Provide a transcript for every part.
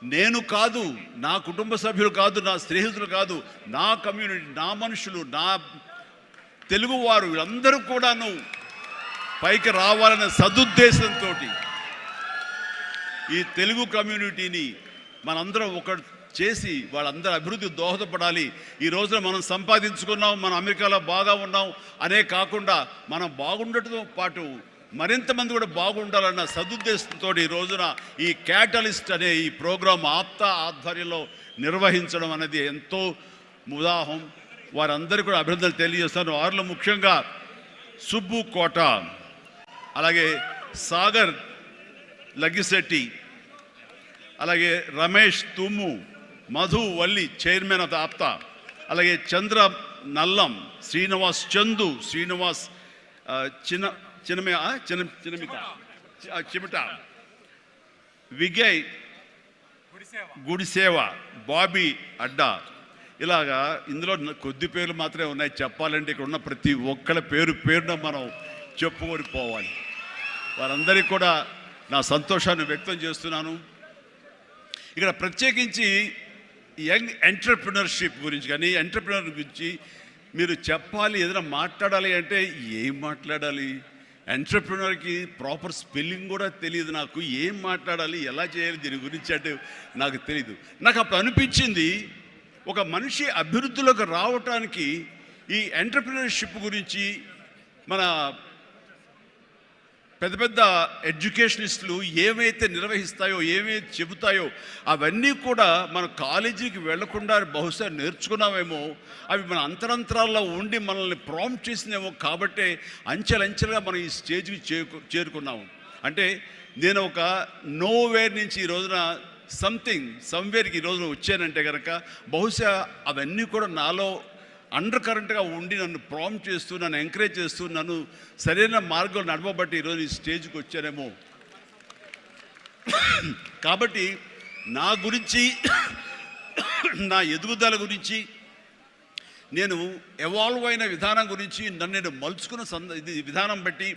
నేను కాదు, నా కుటుంబ సభ్యులు కాదు, నా స్నేహితులు కాదు, నా కమ్యూనిటీ, నా మనుషులు, నా తెలుగువారు వీళ్ళందరూ కూడాను పైకి రావాలనే సదుద్దేశంతో ఈ తెలుగు కమ్యూనిటీని మనందరం ఒకటి చేసి వాళ్ళందరూ అభివృద్ధి దోహదపడాలి. ఈ రోజున మనం సంపాదించుకున్నాం, మనం అమెరికాలో బాగా ఉన్నాం అనే కాకుండా మనం బాగుండటంతో పాటు మరింత మంది కూడా బాగుండాలన్న సదుద్దేశంతో ఈ రోజున ఈ క్యాటలిస్ట్ అనే ఈ ప్రోగ్రాం ఆప్తా ఆధ్వర్యంలో నిర్వహించడం అనేది ఎంతో ఉదాహరణ. వారందరూ కూడా అభినందనలు తెలియజేస్తాను. వారిలో ముఖ్యంగా సుబ్బు కోట, అలాగే సాగర్ లగ్గిశెట్టి, అలాగే రమేష్ తుమ్ము, మధు వల్లి చైర్మన్ ఆఫ్ ఆప్తా, అలాగే చంద్ర నల్లం, శ్రీనివాస్ చందు, శ్రీనివాస్ చిమిట, విజయ్ గుడిసేవ, బాబీ అడ్డా. ఇలాగా ఇందులో కొద్ది పేర్లు మాత్రమే ఉన్నాయి. చెప్పాలంటే ఇక్కడ ఉన్న ప్రతి ఒక్కళ్ళ పేరున మనం చెప్పుకొని పోవాలి. వారందరికీ కూడా నా సంతోషాన్ని వ్యక్తం చేస్తున్నాను. ఇక్కడ ప్రత్యేకించి యంగ్ ఎంటర్‌ప్రెన్యూర్‌షిప్ గురించి కానీ ఎంటర్‌ప్రెన్యూర్ గురించి మీరు చెప్పాలి, ఏదైనా మాట్లాడాలి అంటే ఏం మాట్లాడాలి? ఎంటర్‌ప్రెన్యూర్‌కి ప్రాపర్ స్పెల్లింగ్ కూడా తెలియదు నాకు. ఏం మాట్లాడాలి, ఎలా చేయాలి దీని గురించి అంటే నాకు తెలియదు. నాకు అప్పుడు అనిపించింది, ఒక మనిషి అభివృద్ధిలోకి రావటానికి ఈ ఎంటర్‌ప్రెన్యూర్‌షిప్ గురించి మన పెద్ద పెద్ద ఎడ్యుకేషనిస్టులు ఏమైతే నిర్వహిస్తాయో, ఏమైతే చెబుతాయో అవన్నీ కూడా మన కాలేజీకి వెళ్లకుండా బహుశా నేర్చుకున్నామేమో, అవి మన అంతరంతరాల్లో ఉండి మనల్ని ప్రాంప్ట్ చేసినేమో. కాబట్టే అంచెలంచెలుగా మనం ఈ స్టేజ్కి చేరుకున్నాము. అంటే నేను ఒక నోవేర్ నుంచి ఈ రోజున సమ్వేర్కి ఈ రోజున వచ్చానంటే కనుక బహుశా అవన్నీ కూడా నాలో అండర్ కరెంట్గా ఉండి నన్ను ప్రాంప్ట్ చేస్తూ, నన్ను ఎంకరేజ్ చేస్తూ, నన్ను సరైన మార్గంలో నడపబట్టి ఈరోజు ఈ స్టేజ్కి వచ్చానేమో. కాబట్టి నా గురించి, నా ఎదుగుదల గురించి, నేను ఎవాల్వ్ అయిన విధానం గురించి, నన్ను నేను మలుచుకున్న విధానం బట్టి,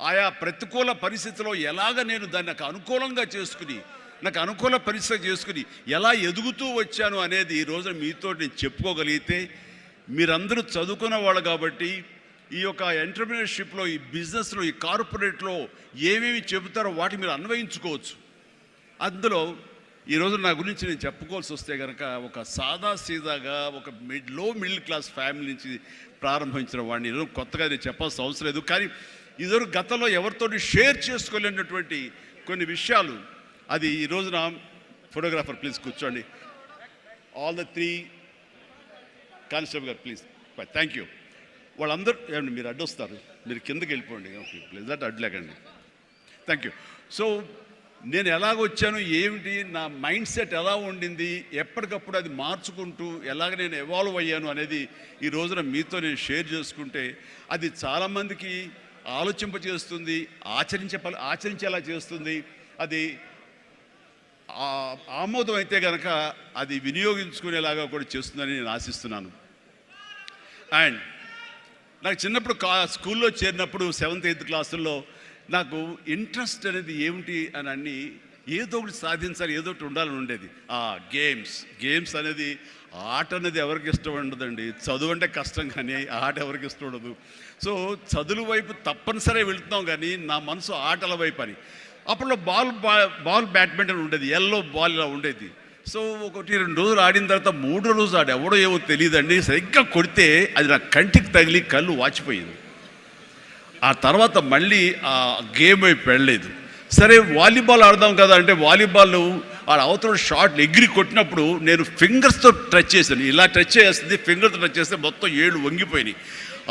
ఆయా ప్రతికూల పరిస్థితిలో ఎలాగ నేను దాన్ని నాకు అనుకూలంగా చేసుకుని, నాకు అనుకూల పరిస్థితి చేసుకుని ఎలా ఎదుగుతూ వచ్చాను అనేది ఈరోజు మీతో నేను చెప్పుకోగలిగితే, మీరందరూ చదువుకున్న వాళ్ళు కాబట్టి ఈ యొక్క ఎంటర్‌ప్రెన్యూర్‌షిప్లో, ఈ బిజినెస్లో, ఈ కార్పొరేట్లో ఏమేమి చెబుతారో వాటి మీరు అన్వయించుకోవచ్చు. అందులో ఈరోజు నా గురించి నేను చెప్పుకోవాల్సి వస్తే కనుక ఒక సాదాసీదాగా ఒక లో మిడిల్ క్లాస్ ఫ్యామిలీ నుంచి ప్రారంభించిన వాడిని ఈరోజు కొత్తగా నేను చెప్పాల్సిన అవసరం లేదు. కానీ ఇదివరకు గతంలో ఎవరితో షేర్ చేసుకోలేనటువంటి కొన్ని విషయాలు, అది ఈ రోజున ఫోటోగ్రాఫర్ ప్లీజ్ కూర్చోండి. ఆల్ ద 3 కానిస్టేబుల్ గారు ప్లీజ్, థ్యాంక్ యూ. వాళ్ళందరూ ఏమండి మీరు అడ్డొస్తారు, మీరు కిందకి వెళ్ళిపోండి, ఓకే ప్లీజ్, అటు అడ్డులేకండి, థ్యాంక్ యూ. సో నేను ఎలాగొచ్చాను, ఏమిటి నా మైండ్ సెట్ ఎలా ఉండింది, ఎప్పటికప్పుడు అది మార్చుకుంటూ ఎలాగ నేను ఎవాల్వ్ అయ్యాను అనేది ఈ రోజున మీతో నేను షేర్ చేసుకుంటే అది చాలామందికి ఆలోచింపచేస్తుంది, ఆచరించేలా చేస్తుంది. అది ఆమోదం అయితే కనుక అది వినియోగించుకునేలాగా కూడా చేస్తుందని నేను ఆశిస్తున్నాను. అండ్ నాకు చిన్నప్పుడు స్కూల్లో చేరినప్పుడు 7th 8th క్లాసుల్లో నాకు ఇంట్రెస్ట్ అనేది ఏమిటి అని అన్ని ఏదో ఒకటి సాధించాలి, ఏదో ఒకటి ఉండాలని ఉండేది. గేమ్స్ అనేది, ఆట అనేది ఎవరికి ఇష్టం ఉండదండి. చదువు అంటే కష్టం కానీ ఆట ఎవరికి ఇష్టం ఉండదు. సో చదువు వైపు తప్పనిసరిగా వెళుతున్నాం కానీ నా మనసు ఆటల వైపు అని. అప్పుడు బాల్ బ్యాడ్మింటన్ ఉండేది, ఎల్లో బాల్ ఇలా ఉండేది. సో 1-2 రోజులు ఆడిన తర్వాత 3వ రోజు ఎవడో ఏమో తెలియదండి, సరిగ్గా కొడితే అది నా కంటికి తగిలి కళ్ళు వాచిపోయింది. ఆ తర్వాత మళ్ళీ ఆ గేమ్ వైపు వెళ్ళలేదు. సరే వాలీబాల్ ఆడదాం కదా అంటే వాలీబాల్ ఆడ అవతల షాట్ ఎగిరి కొట్టినప్పుడు నేను ఫింగర్స్తో టచ్ చేశాను. ఇలా టచ్ చేస్తుంది, ఫింగర్తో టచ్ చేస్తే మొత్తం 7 వంగిపోయినాయి.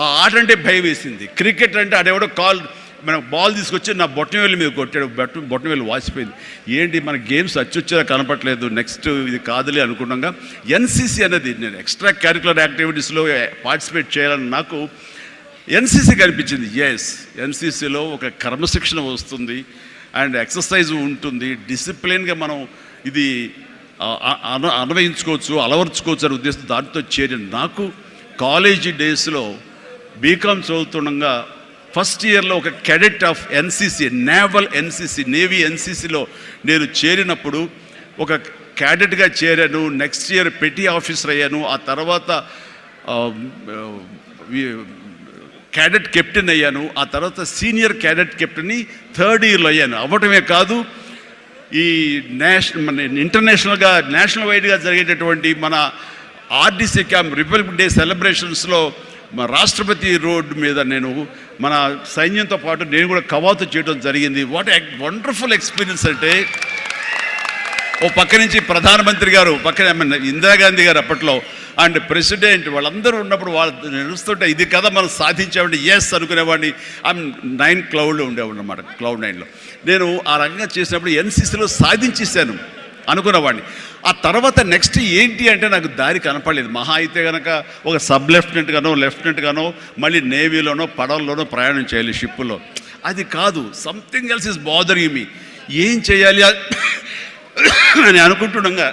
ఆ ఆట అంటే భయం వేసింది. క్రికెట్ అంటే ఆడెవడో మనం బాల్ తీసుకొచ్చి నా బొట్టనవేలు మీద కొట్టాడు, బొట్టనవేలు వాసిపోయింది. ఏంటి మన గేమ్స్ అచ్చొచ్చేలా కనపట్లేదు, నెక్స్ట్ ఇది కాదులే అనుకున్నాగా ఎన్సీసీ అనేది, నేను ఎక్స్ట్రా కరిక్యులర్ యాక్టివిటీస్లో పార్టిసిపేట్ చేయాలని నాకు ఎన్సీసీ కనిపించింది. ఎన్సీసీలో ఒక క్రమశిక్షణ వస్తుంది అండ్ ఎక్సర్సైజ్ ఉంటుంది, డిసిప్లిన్గా మనం ఇది అన్వయించుకోవచ్చు, అలవర్చుకోవచ్చు అనే ఉద్దేశం దాంతో చేరిన నాకు కాలేజీ డేస్లో బీకామ్ చదువుతుండగా ఫస్ట్ ఇయర్లో ఒక cadet of NCC, naval NCC, navy ఎన్సీసీలో నేను చేరినప్పుడు ఒక క్యాడెట్గా చేరాను, నెక్స్ట్ ఇయర్ పెటీ ఆఫీసర్ అయ్యాను, ఆ తర్వాత క్యాడెట్ కెప్టెన్ అయ్యాను, ఆ తర్వాత సీనియర్ క్యాడెట్ కెప్టెన్ని థర్డ్ ఇయర్లో అయ్యాను. అవ్వటమే కాదు, ఈ మన ఇంటర్నేషనల్గా నేషనల్ వైడ్గా జరిగేటటువంటి మన ఆర్డీసీ క్యాంప్ రిపబ్లిక్ డే సెలబ్రేషన్స్లో మా రాష్ట్రపతి రోడ్డు మీద నేను మన సైన్యంతో పాటు నేను కూడా కవాతు చేయడం జరిగింది. వాట్ వండర్ఫుల్ ఎక్స్పీరియన్స్ అంటే, ఓ పక్క నుంచి ప్రధానమంత్రి గారు, పక్కన ఇందిరాగాంధీ గారు అప్పట్లో అండ్ ప్రెసిడెంట్ వాళ్ళందరూ ఉన్నప్పుడు వాళ్ళు నడుస్తుంటే ఇది కదా మనం సాధించామంటే ఎస్ అనుకునేవాడిని. ఐఎమ్ 9 క్లౌడ్లో ఉండేవాడిని అన్నమాట, క్లౌడ్ 9లో. నేను ఆ రకంగా చేసినప్పుడు ఎన్సీసీలో సాధించేశాను అనుకునేవాడిని. ఆ తర్వాత నెక్స్ట్ ఏంటి అంటే నాకు దారి కనపడలేదు. మహా అయితే కనుక ఒక సబ్ లెఫ్టినెంట్ గానో మళ్ళీ నేవీలోనో పడవల్లోనో ప్రయాణం చేయాలి, షిప్పులో. అది కాదు, something else is bothering me. ఏం చేయాలి అని అనుకుంటుండగా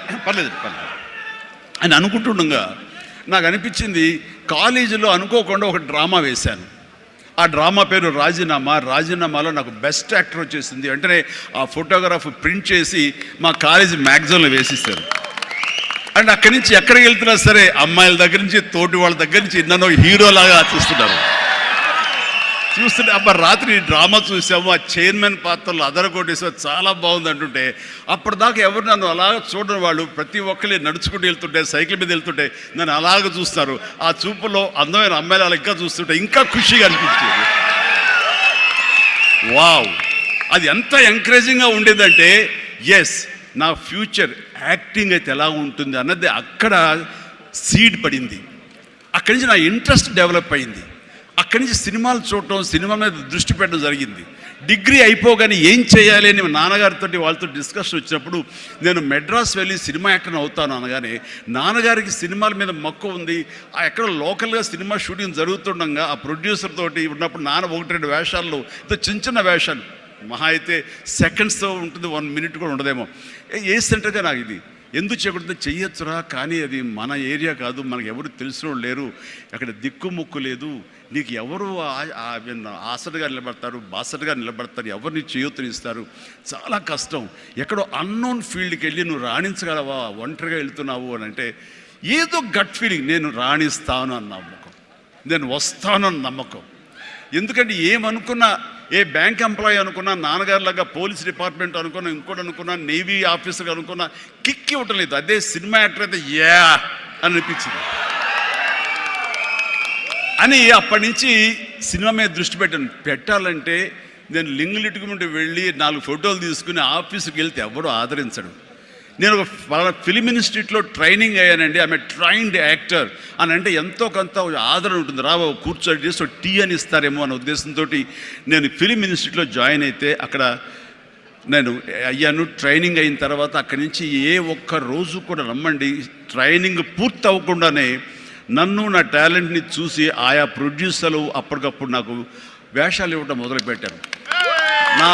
నాకు అనిపించింది, కాలేజీలో అనుకోకుండా ఒక డ్రామా వేశాను. ఆ డ్రామా పేరు రాజీనామాలో నాకు బెస్ట్ యాక్టర్ వచ్చేసింది. వెంటనే ఆ ఫోటోగ్రాఫ్ ప్రింట్ చేసి మా కాలేజీ మ్యాగజైన్లో వేసిస్తారు. అండ్ అక్కడి నుంచి ఎక్కడికి వెళ్తున్నా సరే అమ్మాయిల దగ్గర నుంచి తోటి వాళ్ళ దగ్గర నుంచి నన్ను హీరోలాగా చూస్తుంటే అబ్బా రాత్రి డ్రామా చూసాము, ఆ చైర్మన్ పాత్రలు అదరగొట్టేసాము, చాలా బాగుంది అంటుంటే అప్పటిదాకా ఎవరు నన్ను అలాగ చూడని వాళ్ళు ప్రతి ఒక్కరి నడుచుకుంటూ వెళ్తుంటే, సైకిల్ మీద వెళ్తుంటే నన్ను అలాగ చూస్తారు. ఆ చూపులో అందమైన అమ్మాయిలు అలా ఇంకా చూస్తుంటే ఇంకా ఖుషిగా అనిపించేది. వావ్, అది ఎంత ఎంకరేజింగ్గా ఉండేదంటే ఎస్ నా ఫ్యూచర్ యాక్టింగ్ అయితే ఎలా ఉంటుంది అన్నది అక్కడ సీడ్ పడింది. అక్కడి నుంచి నా ఇంట్రెస్ట్ డెవలప్ అయింది. అక్కడి నుంచి సినిమాలు చూడటం, సినిమా మీద దృష్టి పెట్టడం జరిగింది. డిగ్రీ అయిపోగానే ఏం చేయాలి అని నాన్నగారితో వాళ్ళతో డిస్కషన్ వచ్చినప్పుడు నేను మెడ్రాస్ వెళ్ళి సినిమా యాక్టర్ని అవుతాను అనగానే నాన్నగారికి సినిమాల మీద మక్కువ ఉంది. ఆ ఎక్కడ లోకల్గా సినిమా షూటింగ్ జరుగుతుండగా ఆ ప్రొడ్యూసర్ తోటి ఉన్నప్పుడు నాన్న 1-2 వేషాల్లో చిన్న వేషాలు, మహా అయితే సెకండ్స్తో ఉంటుంది, 1 మినిట్ కూడా ఉండదేమో. ఏ సెంటర్గా నాకు ఇది ఎందుకు చేయకూడదు, చెయ్యొచ్చురా, కానీ అది మన ఏరియా కాదు, మనకు ఎవరు తెలిసిన లేరు, అక్కడ దిక్కుముక్కు లేదు, నీకు ఎవరు ఆసటగా నిలబడతారు, బాసటగా నిలబడతారు, ఎవరిని చేయూతనిస్తారు, చాలా కష్టం, ఎక్కడో అన్నోన్ ఫీల్డ్కి వెళ్ళి నువ్వు రాణించగలవా, ఒంటరిగా వెళ్తున్నావు అని అంటే ఏదో గట్ ఫీలింగ్, నేను రాణిస్తాను అన్న నమ్మకం, నేను వస్తాను అన్న నమ్మకం. ఎందుకంటే ఏమనుకున్నా, ఏ బ్యాంక్ ఎంప్లాయీ అనుకున్నా, నాన్నగారిలాగా పోలీస్ డిపార్ట్మెంట్ అనుకున్నా, ఇంకోటి అనుకున్నా, నేవీ ఆఫీసర్ అనుకున్నా కిక్ ఇవ్వటం లేదు. అదే సినిమా యాక్టర్ అయితే యా అని అనిపించింది అని అప్పటి నుంచి సినిమా మీద దృష్టి పెట్టాలంటే నేను లింగులిట్టుకుంటూ వెళ్ళి 4 ఫోటోలు తీసుకుని ఆఫీసుకి వెళ్తే ఎవడో ఆదరించడు. నేను ఒక ఫిలిం ఇన్స్టిట్యూట్లో ట్రైనింగ్ అయ్యానండి, ఆమె ట్రైన్డ్ యాక్టర్ అని అంటే ఎంతో కొంత ఆదరణ ఉంటుంది, రాబో కూర్చొని చేసి టీ అని ఇస్తారేమో అనే ఉద్దేశంతో నేను ఫిలిం ఇన్స్టిట్యూట్లో జాయిన్ అయితే అక్కడ నేను అయ్యాను. ట్రైనింగ్ అయిన తర్వాత అక్కడి నుంచి ఏ ఒక్క రోజు కూడా నమ్మండి, ట్రైనింగ్ పూర్తి అవ్వకుండానే నన్ను నా టాలెంట్ని చూసి ఆయా ప్రొడ్యూసర్లు అప్పటికప్పుడు నాకు వేషాలు ఇవ్వడం మొదలుపెట్టారు. నా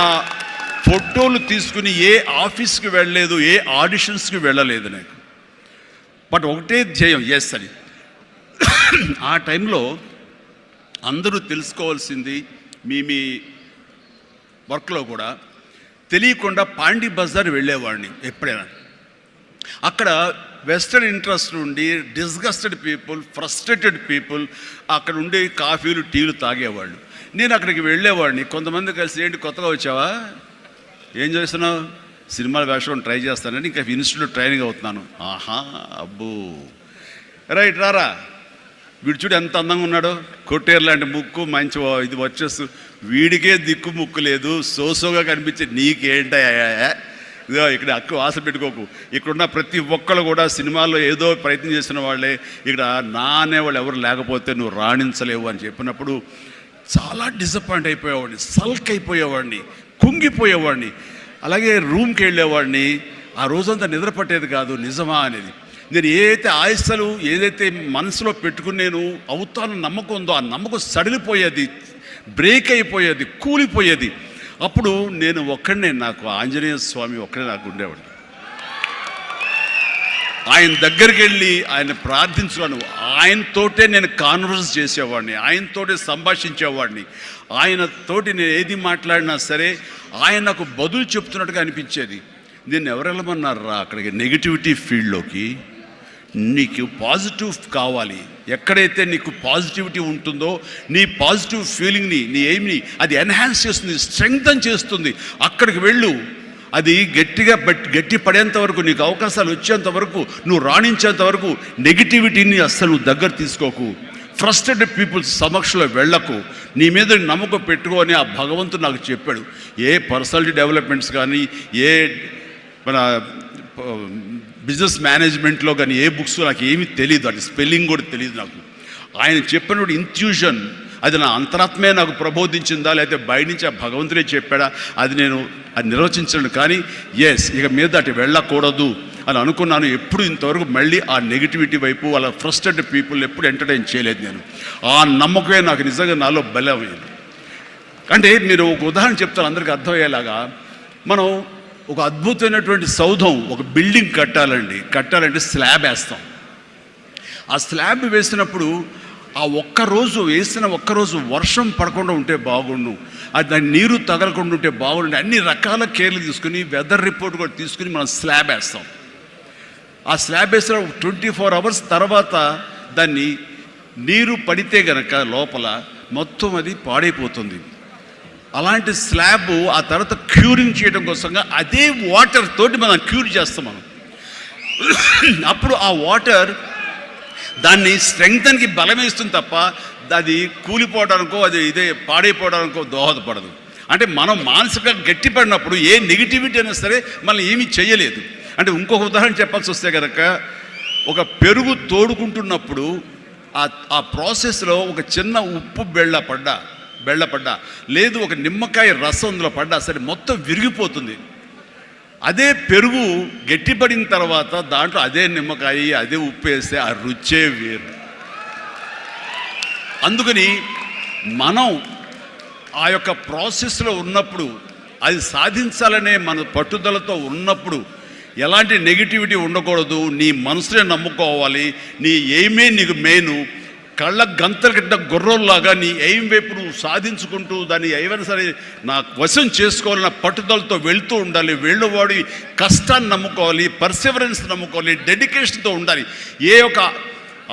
ఫోటోలు తీసుకుని ఏ ఆఫీస్కి వెళ్ళలేదు, ఏ ఆడిషన్స్కి వెళ్ళలేదు నాకు, బట్ ఒకటే ధ్యేయం ఎస్ అని. ఆ టైంలో అందరూ తెలుసుకోవాల్సింది, మీ వర్క్లో కూడా తెలియకుండా పాండీ బజార్ వెళ్ళేవాడిని ఎప్పుడైనా. అక్కడ వెస్టర్న్ ఇంట్రెస్ట్ నుండి డిస్గస్టెడ్ పీపుల్, ఫ్రస్ట్రేటెడ్ పీపుల్ అక్కడ ఉండి కాఫీలు టీలు తాగేవాళ్ళు. నేను అక్కడికి వెళ్ళేవాడిని, కొంతమంది కలిసి ఏంటి కొత్తగా వచ్చావా, ఏం చేస్తున్నావు, సినిమాల వేషం ట్రై చేస్తానని, ఇంకా ఇన్స్టిట్యూట్లో ట్రైనింగ్ అవుతున్నాను. ఆహా అబ్బో రైట్ రారా, వీడు చూడు ఎంత అందంగా ఉన్నాడో, కొట్టేరు లాంటి ముక్కు, మంచి ఇది వచ్చేస్తూ, వీడికే దిక్కు ముక్కు లేదు, సోసోగా కనిపించే నీకేంటయ్యా, ఇదో ఇక్కడ అక్కు ఆశ పెట్టుకోకు, ఇక్కడున్న ప్రతి ఒక్కళ్ళు కూడా సినిమాల్లో ఏదో ప్రయత్నం చేసిన వాళ్ళే, ఇక్కడ నా అనేవాళ్ళు ఎవరు లేకపోతే నువ్వు రాణించలేవు అని చెప్పినప్పుడు చాలా డిసప్పాయింట్ అయిపోయేవాడిని, సల్క్ అయిపోయేవాడిని, కుంగిపోయేవాడిని. అలాగే రూమ్కి వెళ్ళేవాడిని, ఆ రోజంతా నిద్ర పట్టేది కాదు, నిజమా అనేది. నేను ఏదైతే ఆశలు ఏదైతే మనసులో పెట్టుకుని నేను అవుతాను నమ్మకం ఉందో ఆ నమ్మకం సడిలిపోయేది, బ్రేక్ అయిపోయేది, కూలిపోయేది. అప్పుడు నేను ఒక్కడనే, నాకు ఆంజనేయ స్వామి ఒక్కడే నాకు ఉండేవాడు. ఆయన దగ్గరికి వెళ్ళి ఆయన ప్రార్థించున్నాను, ఆయనతోటే నేను కాన్వర్స్ చేసేవాడిని, ఆయనతోటే సంభాషించేవాడిని, ఆయనతోటి నేను ఏది మాట్లాడినా సరే ఆయన నాకు బదులు చెప్తున్నట్టుగా అనిపించేది. దీన్ని ఎవరు వెళ్ళమన్నారా అక్కడికి? నెగిటివిటీ ఫీల్డ్లోకి. నీకు పాజిటివ్ కావాలి. ఎక్కడైతే నీకు పాజిటివిటీ ఉంటుందో నీ పాజిటివ్ ఫీలింగ్ని, నీ ఎయిమ్ని అది ఎన్హాన్స్ చేస్తుంది, స్ట్రెంగ్తన్ చేస్తుంది. అక్కడికి వెళ్ళు. అది గట్టి పడేంత వరకు, నీకు అవకాశాలు వచ్చేంత వరకు, నువ్వు రాణించేంత వరకు నెగిటివిటీని అస్సలు దగ్గర తీసుకోకు. ఫ్రస్ట్రేటెడ్ పీపుల్స్ సమక్షంలో వెళ్ళకు. నీ మీద నమ్మకం పెట్టుకో అని ఆ భగవంతుడు నాకు చెప్పాడు. ఏ పర్సనాలిటీ డెవలప్మెంట్స్ కానీ, ఏ మన బిజినెస్ మేనేజ్మెంట్లో కానీ ఏ బుక్స్ నాకు ఏమీ తెలియదు, అది స్పెల్లింగ్ కూడా తెలియదు నాకు. ఆయన చెప్పినప్పుడు ఇంట్యూషన్, అది నా అంతరాత్మే నాకు ప్రబోధించిందా, లేకపోతే బయట నుంచి ఆ భగవంతుడే చెప్పాడా, అది నేను అది నిర్వచించను. కానీ ఇక మీద అటు వెళ్ళకూడదు అని అనుకున్నాను. ఎప్పుడు ఇంతవరకు మళ్ళీ ఆ నెగిటివిటీ వైపు, వాళ్ళ ఫ్రస్ట్రేటెడ్ పీపుల్ ఎప్పుడు ఎంటర్టైన్ చేయలేదు నేను. ఆ నమ్మకమే నాకు నిజంగా నాలో బలమైంది. అంటే మీరు ఒక ఉదాహరణ చెప్తాను అందరికీ అర్థమయ్యేలాగా. మనం ఒక అద్భుతమైనటువంటి సౌధం, ఒక బిల్డింగ్ కట్టాలంటే స్లాబ్ వేస్తాం. ఆ స్లాబ్ వేసినప్పుడు ఆ వేసిన ఒక్కరోజు వర్షం పడకుండా ఉంటే బాగుండు, దాని నీరు తగలకుండా ఉంటే బాగుండు, అన్ని రకాల కేర్లు తీసుకుని, వెదర్ రిపోర్ట్ కూడా తీసుకుని మనం స్లాబ్ వేస్తాం. ఆ స్లాబ్ వేసిన 24 hours తర్వాత దాన్ని నీరు పడితే గనక లోపల మొత్తం అది పాడైపోతుంది. అలాంటి స్లాబ్ ఆ తర్వాత క్యూరింగ్ చేయడం కోసంగా అదే వాటర్ తోటి మనం క్యూర్ చేస్తాం మనం. అప్పుడు ఆ వాటర్ దాన్ని స్ట్రెంగ్తన్కి బలమేస్తుంది తప్ప అది కూలిపోవడానికో, అది పాడైపోవడానికో దోహదపడదు. అంటే మనం మానసికంగా గట్టిపడినప్పుడు ఏ నెగిటివిటీ అయినా సరే మనల్ని ఏమీ చేయలేదు. అంటే ఇంకొక ఉదాహరణ చెప్పాల్సి వస్తే కనుక, ఒక పెరుగు తోడుకుంటున్నప్పుడు ఆ ప్రాసెస్లో ఒక చిన్న ఉప్పు బెళ్ళ పడ్డా లేదు, ఒక నిమ్మకాయ రసం అందులో పడ్డా సరే మొత్తం విరిగిపోతుంది. అదే పెరుగు గట్టిపడిన తర్వాత దాంట్లో అదే నిమ్మకాయ, అదే ఉప్పు వేస్తే ఆ రుచే వేరు. అందుకని మనం ఆ యొక్క ప్రాసెస్లో ఉన్నప్పుడు, అది సాధించాలనే మన పట్టుదలతో ఉన్నప్పుడు ఎలాంటి నెగిటివిటీ ఉండకూడదు. నీ మనసునే నమ్ముకోవాలి. నీ ఎయిమే నీకు మెయిన్. కళ్ళ గంతలు కట్టిన గుర్రంలాగా నీ ఎయిమ్ వైపు నువ్వు సాధించుకుంటూ దాన్ని ఏమైనా సరే నా వశం చేసుకోవాలన్న పట్టుదలతో వెళ్తూ ఉండాలి. వెళ్ళేవాడి కష్టాన్ని నమ్ముకోవాలి, పర్సివరెన్స్ నమ్ముకోవాలి, డెడికేషన్తో ఉండాలి.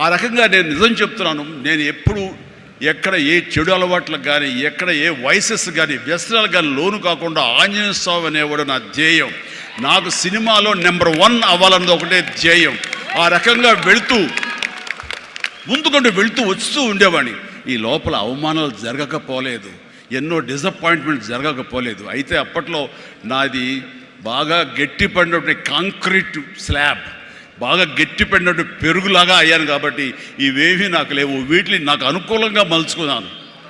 ఆ రకంగా నేను నిజం చెప్తున్నాను. నేను ఎప్పుడు ఎక్కడ ఏ చెడు అలవాట్లకు కానీ, ఎక్కడ ఏ వయసెస్ కానీ, వ్యసనాలు కానీ లోను కాకుండా ఆంజనేయ స్వామి అనేవాడు నా ధ్యేయం. నాకు సినిమాలో నెంబర్ 1 అవ్వాలన్నది ఒకటే ధ్యేయం. ఆ రకంగా ముందుకుంటూ వస్తూ ఉండేవాడిని. ఈ లోపల అవమానాలు జరగకపోలేదు, ఎన్నో డిసప్పాయింట్మెంట్స్ జరగకపోలేదు. అయితే అప్పట్లో నాది బాగా గట్టిపడినటువంటి కాంక్రీట్ స్లాబ్, బాగా గట్టిపడినట్టు పెరుగులాగా అయ్యాను కాబట్టి ఇవేమీ నాకు లేవు. వీటిని నాకు అనుకూలంగా మలుచుకున్నాను.